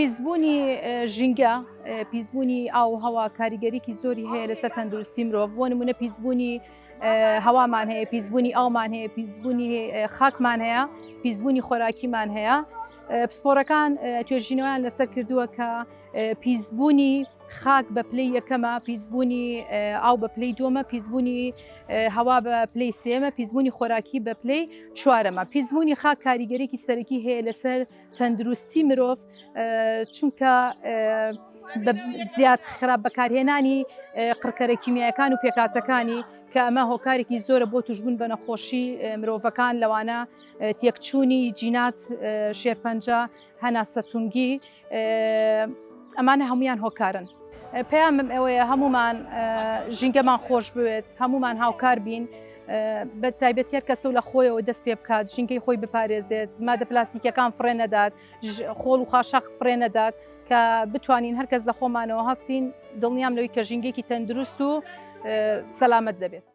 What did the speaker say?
پیسبوونی ژینگە پیسبوونی ئاو هەوا کاریگەریکی زۆری هەیە لەسەر تەندروستی مرۆڤ بۆ نمونە پیسبوونی هەوامان هەیە پیسبوونی ئاومان هەیە پیسبوونی خاکمان هەیە پیسبوونی خۆراکیمان هەیە پسپۆرەکان توێژینەوەیان لەسەر کردووە کە پیسبوونی خاک بە پلەی یەکەمە پیسبوونی ئاو بە پلەی دووەمە پیسبوونی هەوا بە پلەی سێمە پیسبوونی خۆراکی بە پلەی چوارەمە پیسبوونی خاک کاریگەرێکی سەرەکی هەیە لەسەر تەندروستی مرۆڤ چونکە زیاد خراپ بەکارهێنانی قڕکەرە کیمیایەکان و پێکاتەکانی کە ئەمە هۆکارێکی زۆرە بۆ توشبوون بە نەخۆشی مرۆڤەکان لەوانە تێکچوونی جینات شێرپەنجە هەناسەتونگی ئەمانە هەمویان هۆکارن. پەیامم ئەوەیە هەمومان ژینگەمان خۆش بوێت هەمومان هاوکار بین بە تایبەتی هەر کەسە و لە خۆیەوە دەست پێ بکات ژینگەی خۆی بپارێزێت مادە پلاستیکیەکان فڕێ نەدات خۆڵ و خاشاق فڕێ نەدات کە بتوانین هەرکەس لە خۆمانەوە هەستین دڵنیام لەوەی کە ژینگەیەکی تەندروست و سەلامەت دەبێت.